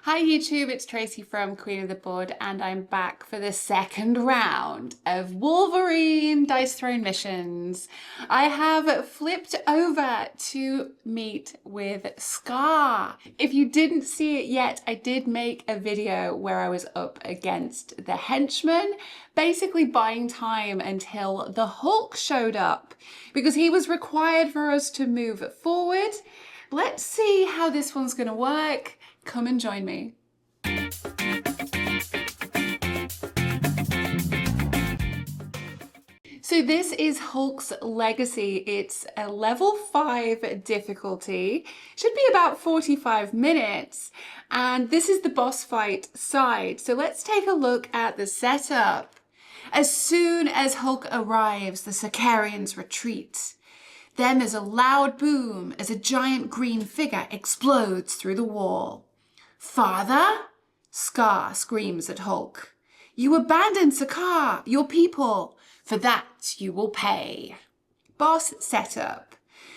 Hi YouTube, it's Tracy from Queen of the Board and I'm back for the second round of Wolverine Dice Throne missions. I have flipped over to meet with Skaar. If you didn't see it yet, I did make a video where I was up against the henchmen, basically buying time until the Hulk showed up because he was required for us to move forward. Let's see how this one's gonna work. Come and join me. So this is Hulk's Legacy. It's a level 5 difficulty. Should be about 45 minutes. And this is the boss fight side. So let's take a look at the setup. As soon as Hulk arrives, the Skaarians retreat. Then there's a loud boom as a giant green figure explodes through the wall. Father? Skaar screams at Hulk. You abandoned Skaar, your people. For that you will pay. Boss setup.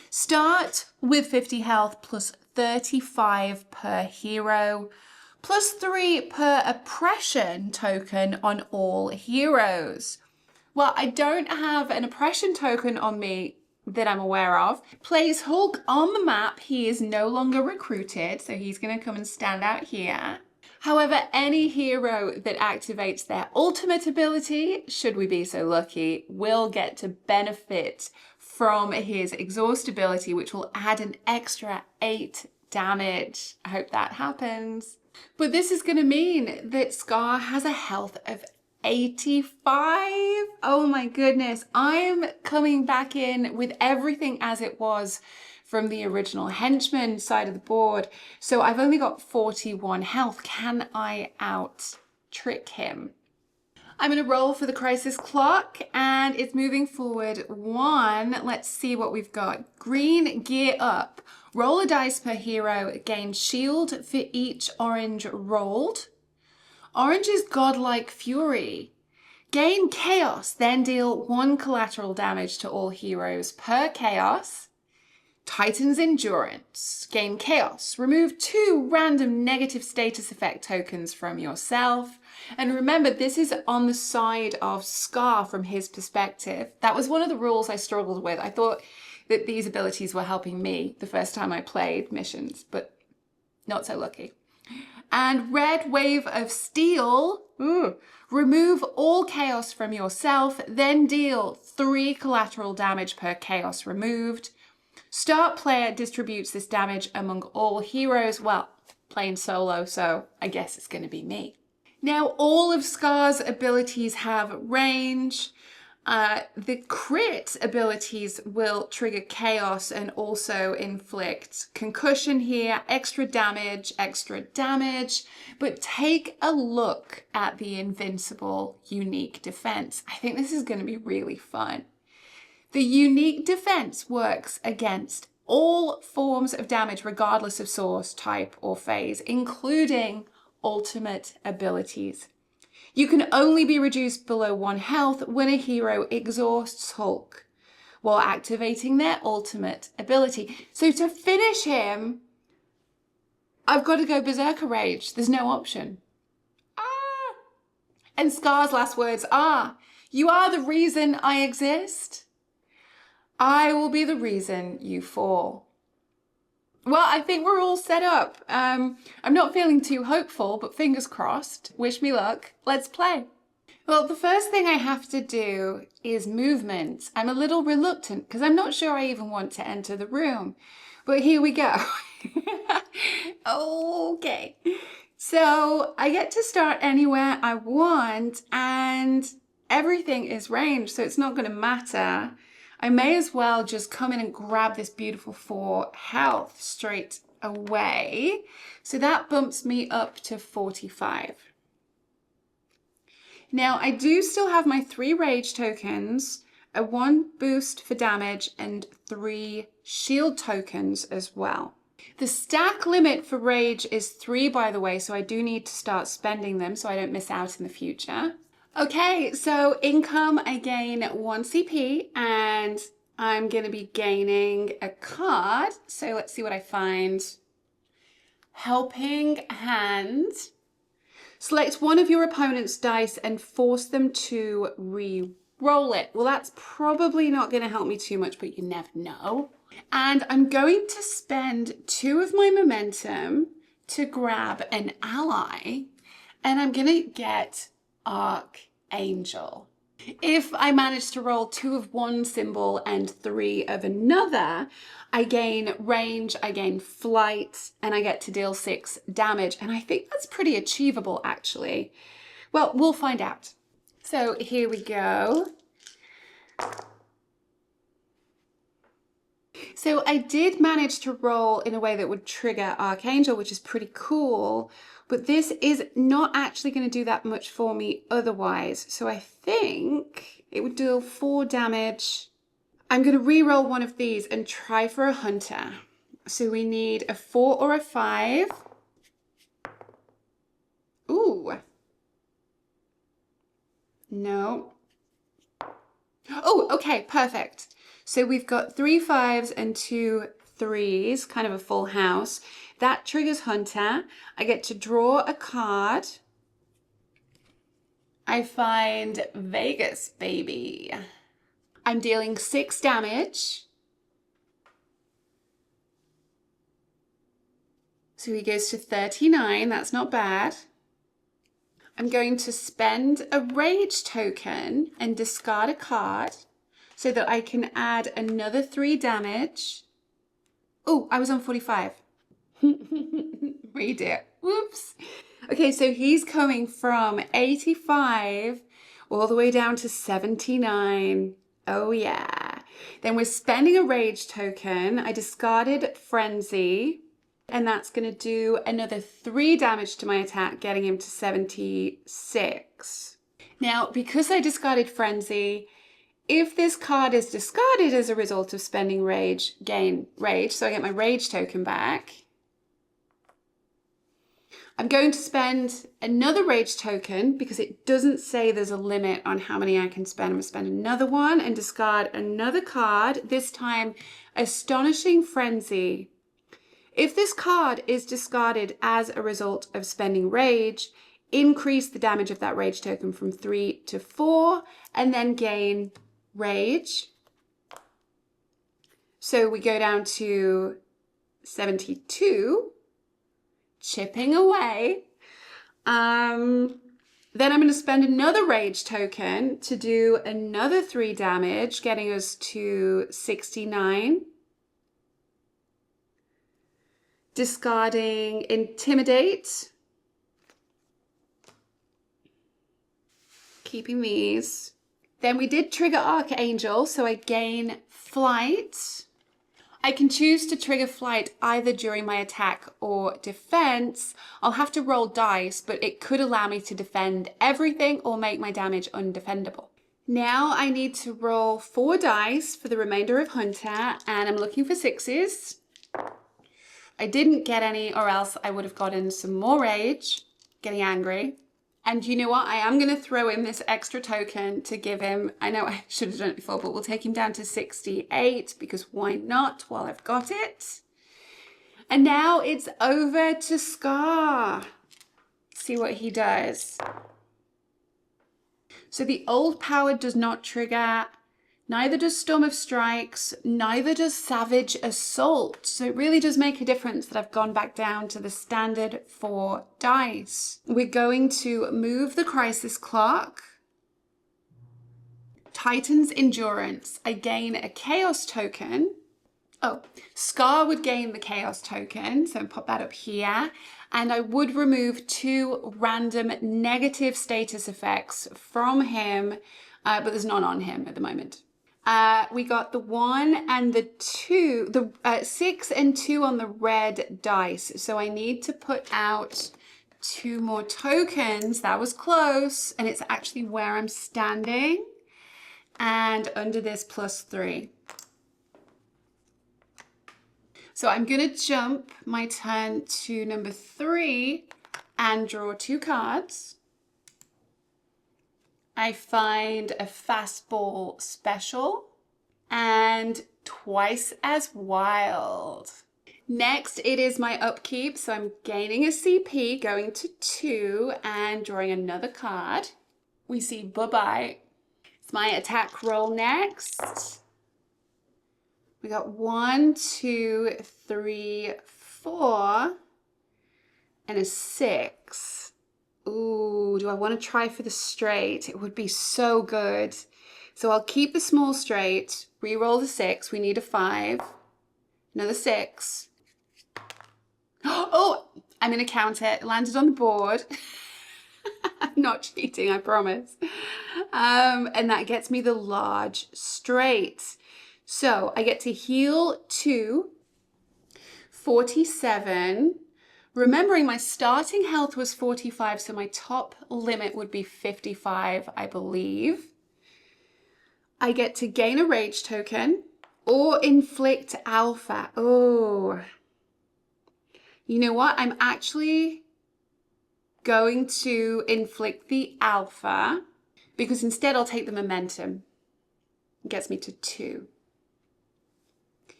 Start with 50 health plus 35 per hero, plus 3 per oppression token on all heroes. Well, I don't have an oppression token on me that I'm aware of. Place Hulk on the map. He is no longer recruited, so he's going to come and stand out here. However, any hero that activates their ultimate ability, should we be so lucky, will get to benefit from his exhaust ability, which will add an extra 8 damage. I hope that happens. But this is going to mean that Skaar has a health of 85. Oh my goodness. I'm coming back in with everything as it was from the original henchman side of the board. So I've only got 41 health. Can I out trick him? I'm going to roll for the crisis clock and it's moving forward 1. Let's see what we've got. Green gear up. Roll a dice per hero. Gain shield for each orange rolled. Orange is godlike fury. Gain chaos, then deal 1 collateral damage to all heroes per chaos. Titan's endurance. Gain chaos. Remove 2 random negative status effect tokens from yourself. And remember, this is on the side of Skaar from his perspective. That was one of the rules I struggled with. I thought that these abilities were helping me the first time I played missions, but not so lucky. And red wave of steel. Remove all chaos from yourself, then deal 3 collateral damage per chaos removed. Start player distributes this damage among all heroes. Well, playing solo, so I guess it's going to be me. Now, all of Skaar's abilities have range. The crit abilities will trigger chaos and also inflict concussion here, extra damage, but take a look at the invincible unique defense. I think this is going to be really fun. The unique defense works against all forms of damage regardless of source, type or phase, including ultimate abilities. You can only be reduced below 1 health when a hero exhausts Hulk while activating their ultimate ability. So to finish him, I've got to go Berserker Rage. There's no option. And Skaar's last words are, "You are the reason I exist. I will be the reason you fall." Well, I think we're all set up. I'm not feeling too hopeful, but fingers crossed. Wish me luck. Let's play. Well, the first thing I have to do is movement. I'm a little reluctant because I'm not sure I even want to enter the room. But here we go. Okay. So I get to start anywhere I want and everything is range, so it's not going to matter. I may as well just come in and grab this beautiful 4 health straight away. So that bumps me up to 45. Now I do still have my 3 rage tokens, a 1 boost for damage and 3 shield tokens as well. The stack limit for rage is 3, by the way, so I do need to start spending them so I don't miss out in the future. Okay, so income, I gain 1 CP and I'm going to be gaining a card. So let's see what I find. Helping hand. Select one of your opponent's dice and force them to re-roll it. Well, that's probably not going to help me too much, but you never know. And I'm going to spend 2 of my momentum to grab an ally, and I'm going to get Archangel. If I manage to roll 2 of one symbol and 3 of another, I gain range, I gain flight, and I get to deal 6 damage. And I think that's pretty achievable, actually. Well, we'll find out. So here we go. So I did manage to roll in a way that would trigger Archangel, which is pretty cool. But this is not actually going to do that much for me otherwise. So I think it would deal 4 damage. I'm going to re-roll one of these and try for a hunter. So we need a 4 or a 5. Ooh. No. Oh, okay, perfect. So we've got 3 5s and 2 3s, kind of a full house. That triggers Hunter. I get to draw a card. I find Vegas, baby. I'm dealing 6 damage. So he goes to 39, that's not bad. I'm going to spend a rage token and discard a card so that I can add another 3 damage. Oh, I was on 45. Read it. Whoops. Okay, so he's coming from 85 all the way down to 79. Oh yeah. Then we're spending a rage token. I discarded Frenzy, and that's going to do another 3 damage to my attack, getting him to 76. Now, because I discarded Frenzy, if this card is discarded as a result of spending rage, gain rage, so I get my rage token back. I'm going to spend another rage token because it doesn't say there's a limit on how many I can spend. I'm going to spend another one and discard another card, this time Astonishing Frenzy. If this card is discarded as a result of spending rage, increase the damage of that rage token from 3 to 4 and then gain rage. So we go down to 72, chipping away. Then I'm going to spend another rage token to do another 3 damage, getting us to 69. Discarding Intimidate. Keeping these. Then we did trigger Archangel, so I gain flight. I can choose to trigger flight either during my attack or defense. I'll have to roll dice, but it could allow me to defend everything or make my damage undefendable. Now I need to roll 4 dice for the remainder of Hunter, and I'm looking for 6s. I didn't get any, or else I would have gotten some more rage, getting angry. And you know what? I am going to throw in this extra token to give him, I know I should have done it before, but we'll take him down to 68 because why not while I've got it? And now it's over to Skaar. See what he does. So the old power does not trigger. Neither does Storm of Strikes, neither does Savage Assault. So it really does make a difference that I've gone back down to the standard 4 dice. We're going to move the Crisis Clock. Titan's Endurance. I gain a Chaos token. Oh, Skaar would gain the Chaos token, so pop that up here. And I would remove 2 random negative status effects from him, but there's none on him at the moment. We got the 1 and the 2, the 6 and 2 on the red dice. So I need to put out 2 more tokens. That was close. And it's actually where I'm standing. And under this +3. So I'm going to jump my turn to number 3 and draw 2 cards. I find a fastball special and twice as wild. Next, it is my upkeep. So I'm gaining a CP, going to 2 and drawing another card. We see bye-bye. It's my attack roll next. We got 1, 2, 3, 4, and a 6. Ooh, do I want to try for the straight? It would be so good. So I'll keep the small straight, re-roll the 6. We need a 5, another 6. Oh, I'm going to count it. It landed on the board. I'm not cheating, I promise. And that gets me the large straight. So I get to heal to 47. Remembering my starting health was 45, so my top limit would be 55, I believe. I get to gain a rage token or inflict alpha. Oh, you know what? I'm actually going to inflict the alpha because instead I'll take the momentum. It gets me to 2.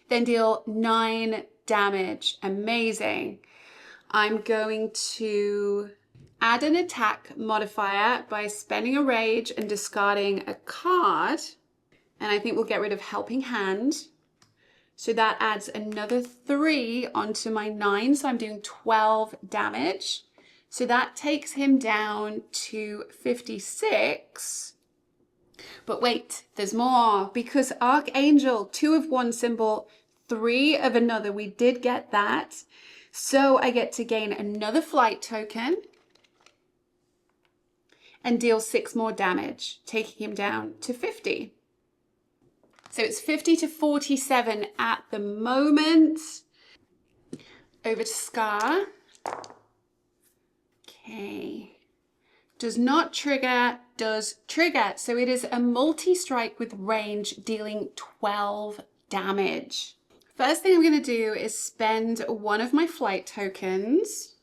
Then deal 9 damage. Amazing. I'm going to add an attack modifier by spending a rage and discarding a card. And I think we'll get rid of Helping Hand. So that adds another 3 onto my 9. So I'm doing 12 damage. So that takes him down to 56. But wait, there's more. Because Archangel, 2 of one symbol, 3 of another. We did get that. So I get to gain another flight token and deal 6 more damage, taking him down to 50. So it's 50 to 47 at the moment. Over to Skaar. Okay. Does not trigger, does trigger. So it is a multi-strike with range, dealing 12 damage. First thing I'm going to do is spend one of my flight tokens.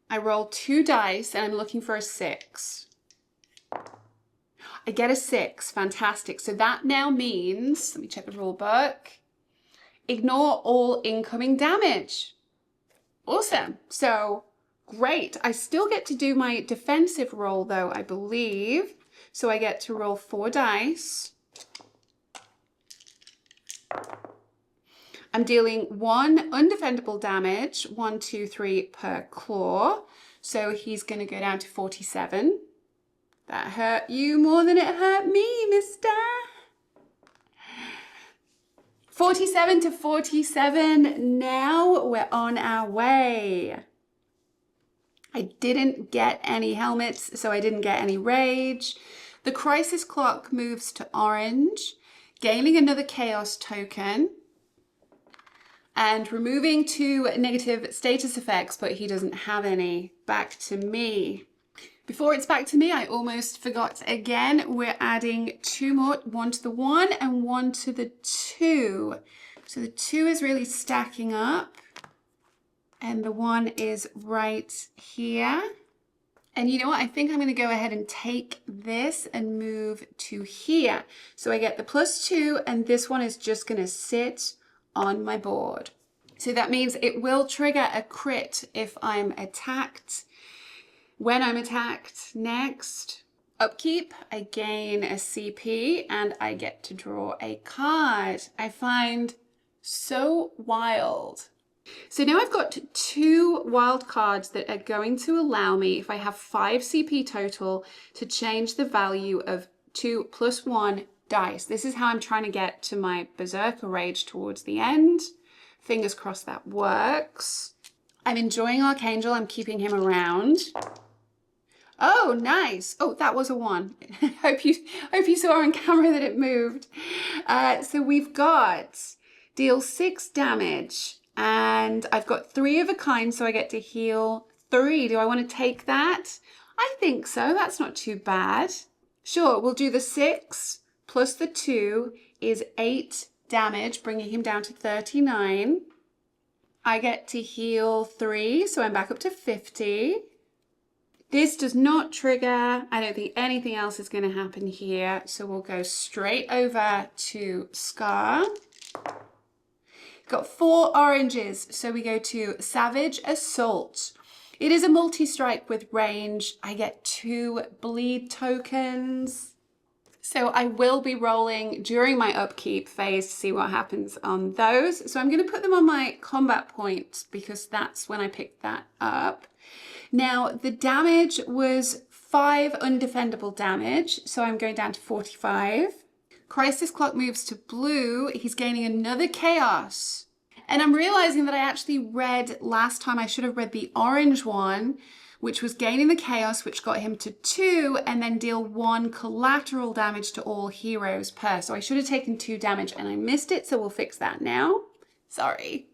I roll 2 dice and I'm looking for a 6. I get a 6. Fantastic. So that now means, let me check the rule book, ignore all incoming damage. Awesome. So great. I still get to do my defensive roll though, I believe. So I get to roll 4 dice. I'm dealing 1 undefendable damage, 1, 2, 3 per claw. So he's going to go down to 47. That hurt you more than it hurt me, mister. 47 to 47. Now we're on our way. I didn't get any helmets, so I didn't get any rage. The crisis clock moves to orange, gaining another chaos token. And removing 2 negative status effects, but he doesn't have any. Back to me. Before it's back to me, I almost forgot again. We're adding 2 more, 1 to the 1 and 1 to the 2. So the 2 is really stacking up. And the 1 is right here. And you know what? I think I'm going to go ahead and take this and move to here. So I get the +2, and this one is just going to sit on my board. So that means it will trigger a crit if I'm attacked. When I'm attacked next, upkeep, I gain a CP and I get to draw a card. I find so wild. So now I've got 2 wild cards that are going to allow me, if I have 5 CP total, to change the value of 2 + 1 dice. This is how I'm trying to get to my Berserker Rage towards the end. Fingers crossed that works. I'm enjoying Archangel. I'm keeping him around. Oh, nice. Oh, that was a 1. hope you saw on camera that it moved. So we've got deal 6 damage, and I've got 3 of a kind, so I get to heal 3. Do I want to take that? I think so. That's not too bad. Sure, we'll do the 6 plus the 2 is 8 damage, bringing him down to 39. I get to heal 3, so I'm back up to 50. This does not trigger. I don't think anything else is going to happen here, so we'll go straight over to Skaar. Got 4 oranges, so we go to Savage Assault. It is a multi-strike with range. I get 2 bleed tokens. So I will be rolling during my upkeep phase to see what happens on those. So I'm going to put them on my combat point because that's when I picked that up. Now the damage was 5 undefendable damage, so I'm going down to 45. Crisis Clock moves to blue. He's gaining another chaos. And I'm realizing that I actually read last time, I should have read the orange one, which was gaining the chaos, which got him to 2, and then deal 1 collateral damage to all heroes per. So I should have taken 2 damage and I missed it, so we'll fix that now. Sorry.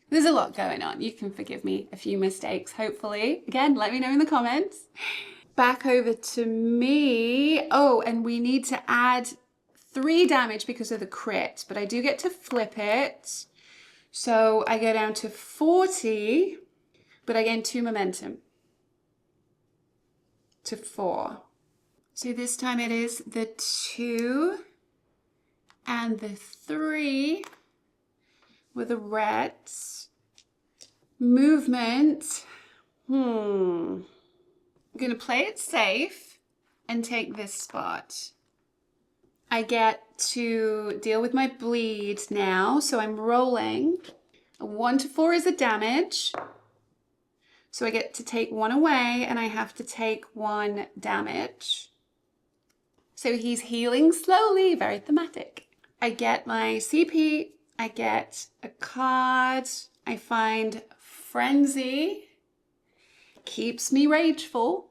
There's a lot going on. You can forgive me a few mistakes, hopefully. Again, let me know in the comments. Back over to me. Oh, and we need to add 3 damage because of the crit, but I do get to flip it. So I go down to 40, but I gain 2 momentum to 4. So this time it is the 2 and the 3 with the reds. Movement. I'm gonna play it safe and take this spot. I get to deal with my bleed now, so I'm rolling. A 1 to 4 is a damage. So I get to take 1 away and I have to take 1 damage. So he's healing slowly, very thematic. I get my CP, I get a card, I find Frenzy, keeps me rageful.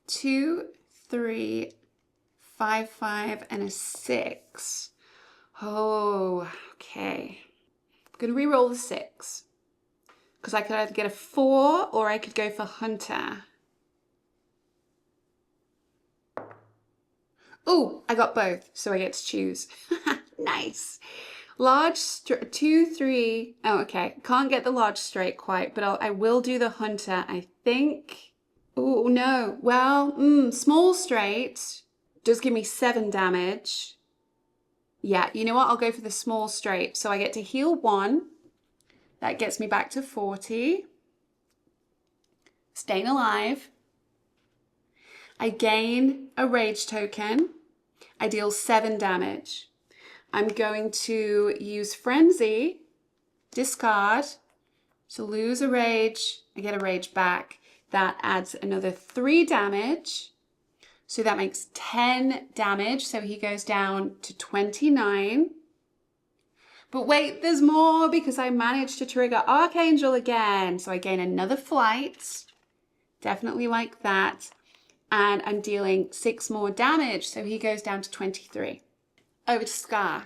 2, 3, 5, 5, and a 6. Oh, okay. I'm gonna re-roll the 6. Because I could either get a 4 or I could go for Hunter. Oh, I got both, so I get to choose. Nice. Large, 2, 3. Oh, okay. Can't get the large straight quite, but I will do the Hunter, I think. Oh, no. Well, small straight does give me 7 damage. Yeah, you know what? I'll go for the small straight. So I get to heal 1. That gets me back to 40. Staying alive. I gain a rage token. I deal 7 damage. I'm going to use Frenzy, discard, to lose a rage. I get a rage back. That adds another 3 damage. So that makes 10 damage. So he goes down to 29. But wait, there's more because I managed to trigger Archangel again. So I gain another flight. Definitely like that. And I'm dealing 6 more damage. So he goes down to 23. Over to Skaar.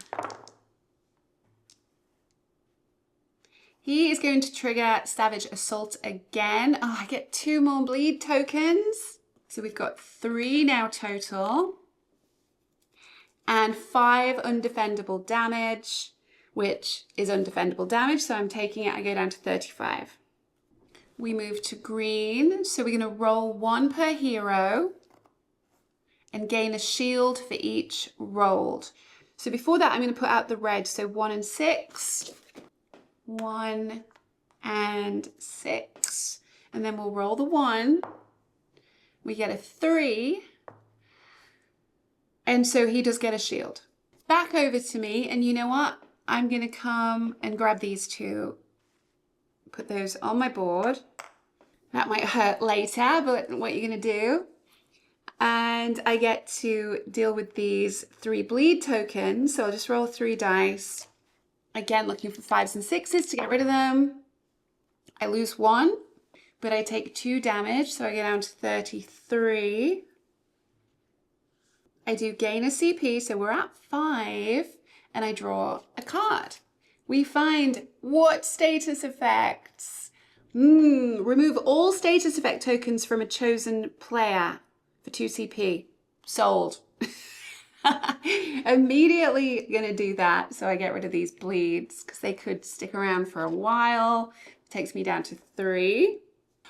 He is going to trigger Savage Assault again. Oh, I get 2 more bleed tokens. So we've got 3 now total. And 5 undefendable damage, which is undefendable damage. So I'm taking it, I go down to 35. We move to green. So we're gonna roll 1 per hero and gain a shield for each rolled. So before that, I'm gonna put out the red. So 1 and 6. 1 and 6, and then we'll roll the 1. We get a 3, and so he does get a shield. Back over to me, and you know what? I'm gonna come and grab these 2, put those on my board. That might hurt later, but what are you gonna do? And I get to deal with these 3 bleed tokens, so I'll just roll 3 dice. Again, looking for 5s and 6s to get rid of them. I lose 1, but I take 2 damage, so I get down to 33. I do gain a CP, so we're at 5, and I draw a card. We find what status effects? Remove all status effect tokens from a chosen player for 2 CP. Sold. Immediately gonna do that, so I get rid of these bleeds because they could stick around for a while. It takes me down to 3.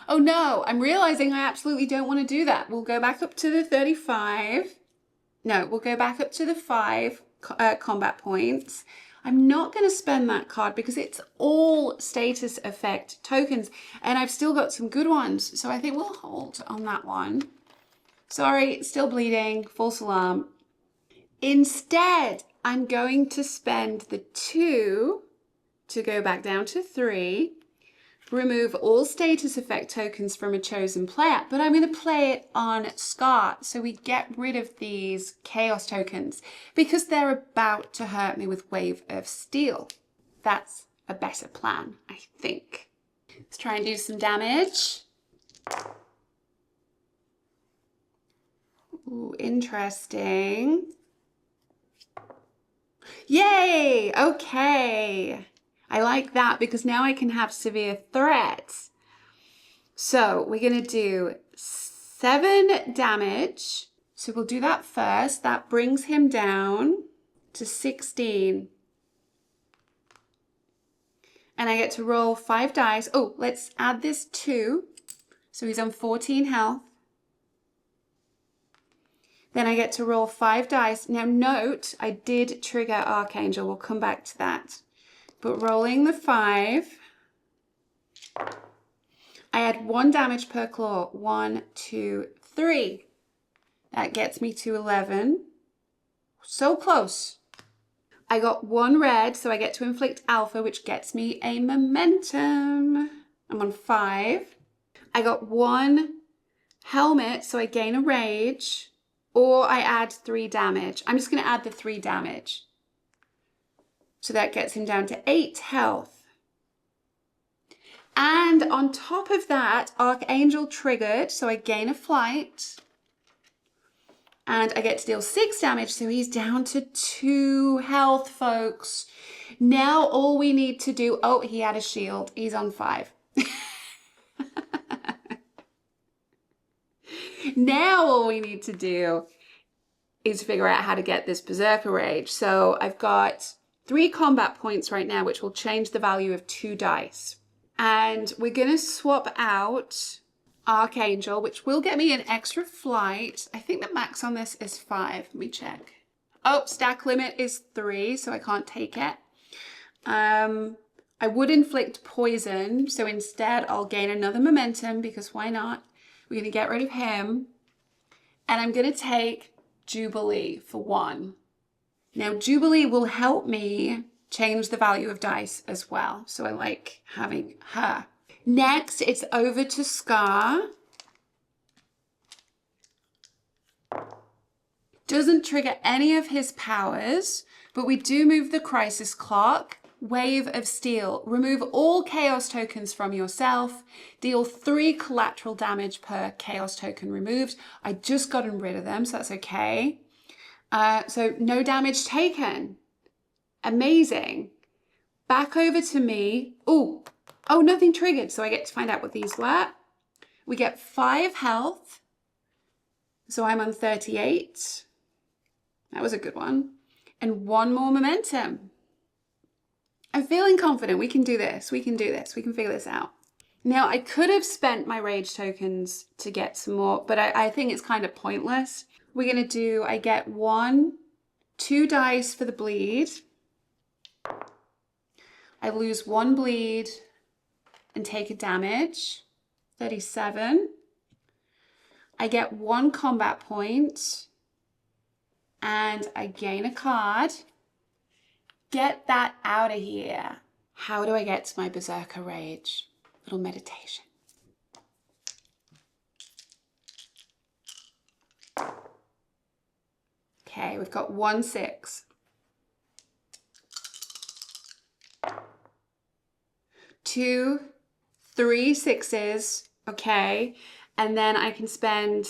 Oh no, I'm realizing I absolutely don't want to do that. We'll go back up to the 35. No, we'll go back up to the 5, combat points. I'm not going to spend that card because it's all status effect tokens and I've still got some good ones. So I think we'll hold on that one. Sorry, still bleeding, false alarm. Instead, I'm going to spend the 2 to go back down to 3, remove all status effect tokens from a chosen player, but I'm going to play it on Skaar, so we get rid of these chaos tokens because they're about to hurt me with Wave of Steel. That's a better plan, I think. Let's try and do some damage. Ooh, interesting. Yay! Okay. I like that because now I can have severe threats. So we're going to do 7 damage. So we'll do that first. That brings him down to 16. And I get to roll 5 dice. Oh, let's add this 2. So he's on 14 health. Then I get to roll 5 dice. Now note, I did trigger Archangel. We'll come back to that. But rolling the 5, I add 1 damage per claw. 1, 2, 3. That gets me to 11. So close. I got 1 red, so I get to inflict alpha, which gets me a momentum. I'm on 5. I got 1 helmet, so I gain a rage. Or I add 3 damage. I'm just going to add the 3 damage. So that gets him down to 8 health. And on top of that, Archangel triggered, so I gain a flight. And I get to deal 6 damage, so he's down to 2 health, folks. Now all we need to do... Oh, he had a shield. He's on 5. Now all we need to do is figure out how to get this Berserker Rage. So I've got 3 combat points right now, which will change the value of 2 dice. And we're going to swap out Archangel, which will get me an extra flight. I think the max on this is 5. Let me check. Oh, stack limit is 3, so I can't take it. I would inflict poison, so instead I'll gain another momentum because why not? We're going to get rid of him. And I'm going to take Jubilee for 1. Now, Jubilee will help me change the value of dice as well. So I like having her. Next, it's over to Skaar. Doesn't trigger any of his powers, but we do move the crisis clock. Wave of Steel. Remove all chaos tokens from yourself. Deal 3 collateral damage per chaos token removed. I just gotten rid of them, so that's okay. So no damage taken. Amazing. Back over to me. Oh, nothing triggered, so I get to find out what these were. We get 5 health. So I'm on 38. That was a good one. And 1 more momentum. I'm feeling confident. We can do this. We can do this. We can figure this out. Now, I could have spent my rage tokens to get some more, but I think it's kind of pointless. We're going to do, I get 2 dice for the bleed. I lose 1 bleed and take a damage. 37. I get 1 combat point and I gain a card. Get that out of here. How do I get to my Berserker Rage? Little meditation. Okay, we've got 1 6. 2, 3 6s. Okay, and then I can spend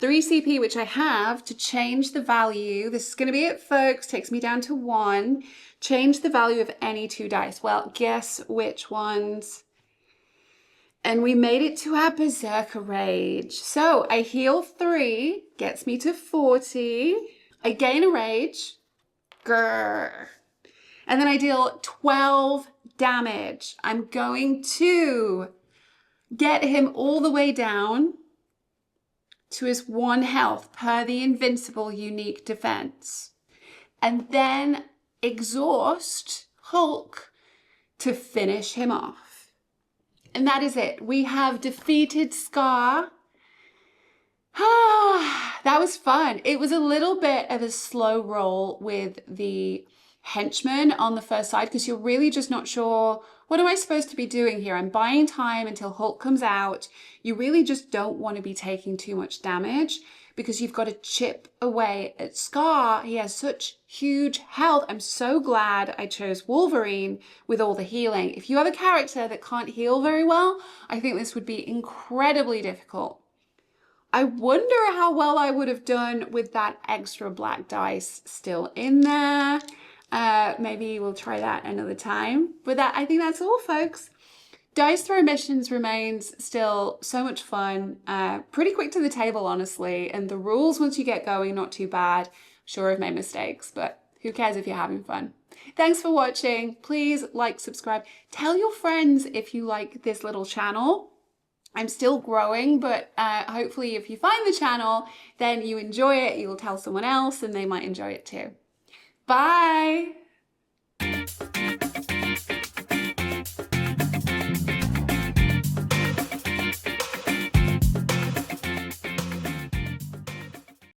3 CP, which I have, to change the value. This is going to be it, folks. Takes me down to 1. Change the value of any 2 dice. Well, guess which ones? And we made it to our Berserker Rage. So I heal 3, gets me to 40. I gain a rage. Grrr. And then I deal 12 damage. I'm going to get him all the way down to his 1 health per the Invincible unique defense. and then exhaust Hulk to finish him off. And that is it. We have defeated Skaar. That was fun. It was a little bit of a slow roll with the henchmen on the first side because you're really just not sure, what am I supposed to be doing here? I'm buying time until Hulk comes out. You really just don't want to be taking too much damage because you've got to chip away at Skaar. He has such huge health. I'm so glad I chose Wolverine with all the healing. If you have a character that can't heal very well, I think this would be incredibly difficult. I wonder how well I would have done with that extra black dice still in there. Maybe we'll try that another time. But I think that's all, folks. Dice throw missions remains still so much fun. Pretty quick to the table, honestly. And the rules, once you get going, not too bad. Sure, I've made mistakes, but who cares if you're having fun? Thanks for watching. Please like, subscribe. Tell your friends if you like this little channel. I'm still growing, but hopefully if you find the channel, then you enjoy it, you'll tell someone else and they might enjoy it too. Bye!